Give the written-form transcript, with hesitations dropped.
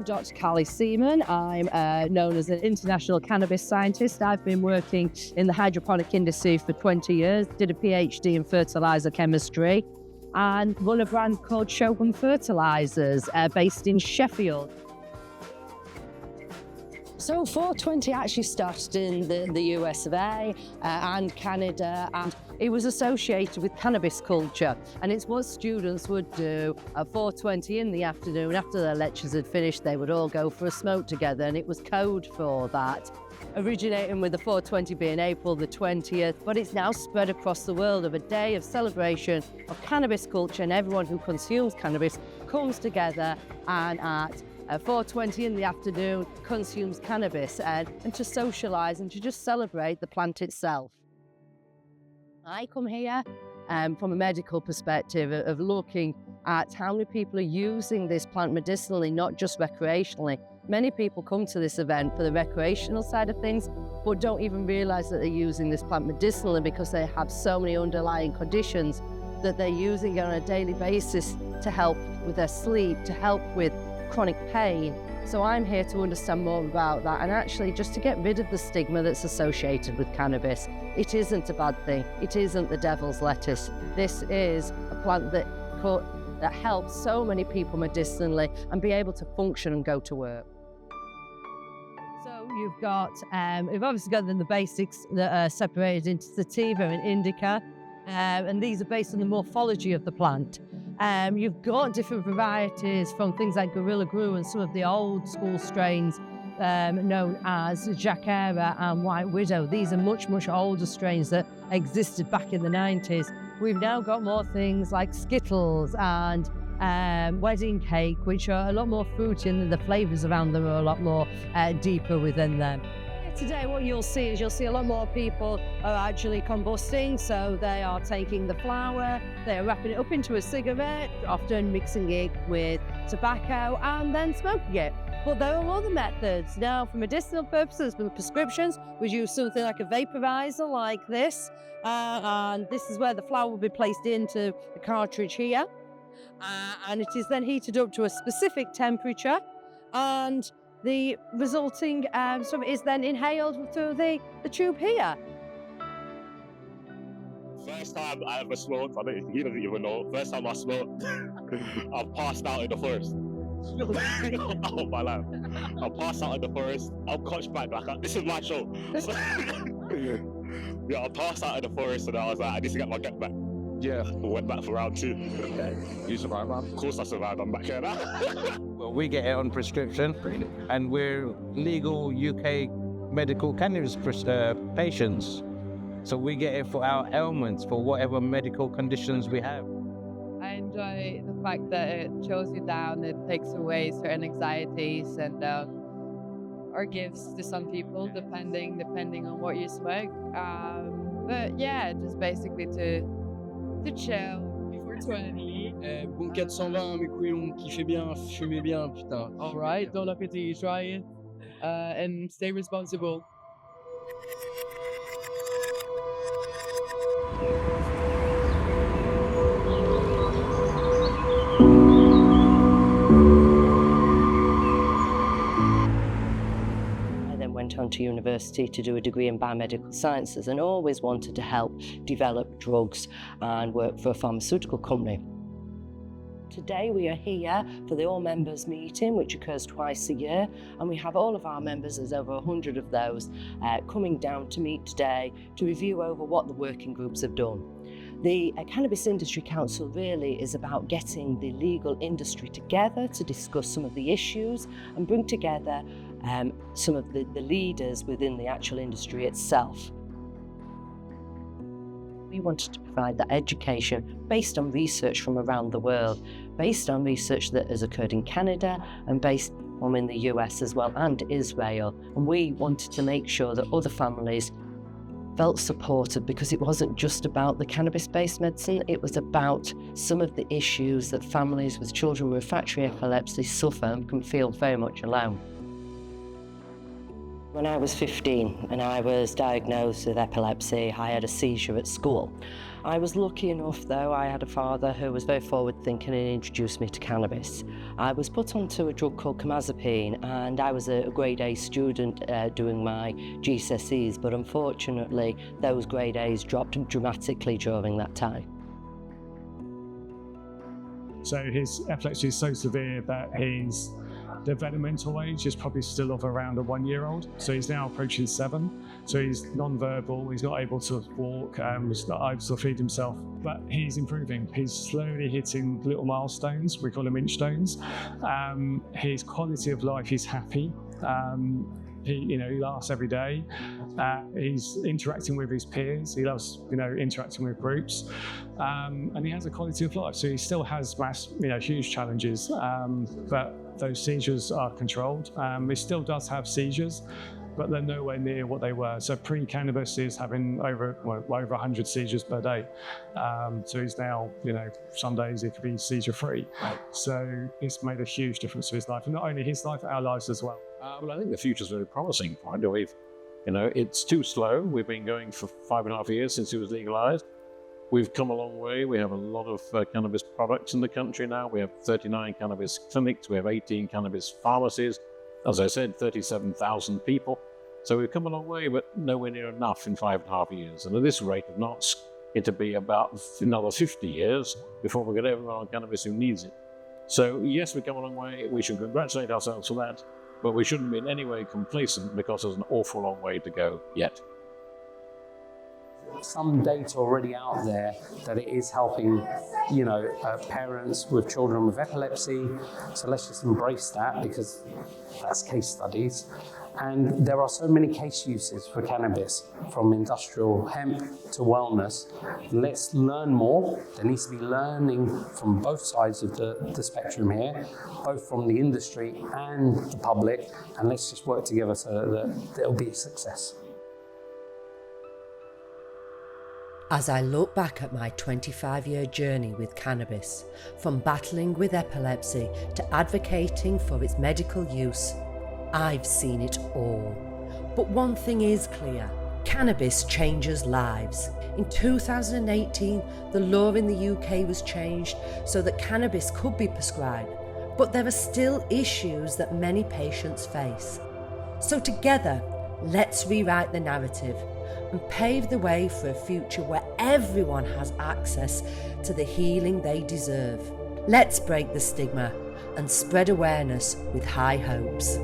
Dr. Callie Seaman. I'm known as an international cannabis scientist. I've been working in the hydroponic industry for 20 years, did a PhD in fertilizer chemistry, and run a brand called Shogun Fertilizers based in Sheffield. So 420 actually started in the US of A and Canada, and it was associated with cannabis culture. And it's what students would do at 4:20 in the afternoon. After their lectures had finished, they would all go for a smoke together, and it was code for that. Originating with the 420 being April the 20th, but it's now spread across the world of a day of celebration of cannabis culture, and everyone who consumes cannabis comes together and at 4:20 in the afternoon consumes cannabis and to socialise and to just celebrate the plant itself. I come here from a medical perspective of looking at how many people are using this plant medicinally, not just recreationally. Many people come to this event for the recreational side of things, but don't even realise that they're using this plant medicinally because they have so many underlying conditions that they're using it on a daily basis to help with their sleep, to help with chronic pain. So I'm here to understand more about that and actually just to get rid of the stigma that's associated with cannabis. It isn't a bad thing. It isn't the devil's lettuce. This is a plant that helps so many people medicinally and be able to function and go to work. So you've got, we've obviously got the basics that are separated into sativa and indica, and these are based on the morphology of the plant. You've got different varieties from things like Gorilla Glue and some of the old school strains known as Jacara and White Widow. These are much, much older strains that existed back in the 90s. We've now got more things like Skittles and wedding cake, which are a lot more fruity and the flavours around them are a lot more deeper within them. Today what you'll see is a lot more people are actually combusting, so they are taking the flower, they are wrapping it up into a cigarette, often mixing it with tobacco and then smoking it. But there are other methods. Now, for medicinal purposes, for prescriptions, we use something like a vaporizer like this, and this is where the flower will be placed into the cartridge here, and it is then heated up to a specific temperature, and the resulting stuff is then inhaled through the tube here. First time I ever smoked, he doesn't even know. First time I smoked, I passed out in the forest. Oh my life. I passed out in the forest. I'm coached back like this is my show. Yeah, I passed out in the forest and I was like, I need to get my get back. Yeah, I went back for round 2. You survived, man? Of course I survived, I'm back here now. Well, we get it on prescription, and we're legal UK medical cannabis patients. So we get it for our ailments, for whatever medical conditions we have. I enjoy the fact that it shows you down, it takes away certain anxieties and or gives to some people, depending on what you smoke. But yeah, just basically to chill. Before 20, bon 420, mes couilles ont kiffé bien, fumé bien, putain. Alright, don't look until you try it, and stay responsible. Went on to university to do a degree in biomedical sciences and always wanted to help develop drugs and work for a pharmaceutical company. Today we are here for the all members meeting, which occurs twice a year, and we have all of our members, there's over 100 of those, coming down to meet today to review over what the working groups have done. The Cannabis Industry Council really is about getting the legal industry together to discuss some of the issues and bring together some of the leaders within the actual industry itself. We wanted to provide that education based on research from around the world, based on research that has occurred in Canada and based on in the US as well and Israel. And we wanted to make sure that other families felt supported because it wasn't just about the cannabis-based medicine, it was about some of the issues that families with children with refractory epilepsy suffer and can feel very much alone. When I was 15 and I was diagnosed with epilepsy, I had a seizure at school. I was lucky enough though, I had a father who was very forward thinking and introduced me to cannabis. I was put onto a drug called clomazepine and I was a grade A student doing my GCSEs, but unfortunately those grade A's dropped dramatically during that time. So his epilepsy is so severe that his developmental age is probably still of around a 1-year-old. So he's now approaching 7. So he's non-verbal, he's not able to walk, he's not able to feed himself, but he's improving. He's slowly hitting little milestones, we call them inch stones. His quality of life, he's happy. He laughs every day. He's interacting with his peers. He loves, interacting with groups, and he has a quality of life. So he still has huge challenges, but those seizures are controlled. He still does have seizures, but they're nowhere near what they were. So pre-cannabis is having over 100 seizures per day. So he's now, some days he could be seizure-free. So it's made a huge difference to his life, and not only his life, our lives as well. Well, I think the future's very promising. It's too slow. We've been going for 5.5 years since it was legalized. We've come a long way. We have a lot of cannabis products in the country now. We have 39 cannabis clinics. We have 18 cannabis pharmacies. As I said, 37,000 people. So we've come a long way, but nowhere near enough in 5.5 years. And at this rate of knots, it'll be about another 50 years before we get everyone on cannabis who needs it. So yes, we've come a long way. We should congratulate ourselves for that, but we shouldn't be in any way complacent because there's an awful long way to go yet. Some data already out there that it is helping, parents with children with epilepsy. So let's just embrace that because that's case studies. And there are so many case uses for cannabis, from industrial hemp to wellness. Let's learn more. There needs to be learning from both sides of the spectrum here, both from the industry and the public. And let's just work together so that it'll be a success. As I look back at my 25-year journey with cannabis, from battling with epilepsy to advocating for its medical use, I've seen it all. But one thing is clear: cannabis changes lives. In 2018, the law in the UK was changed so that cannabis could be prescribed, but there are still issues that many patients face. So together, let's rewrite the narrative and pave the way for a future where everyone has access to the healing they deserve. Let's break the stigma and spread awareness with high hopes.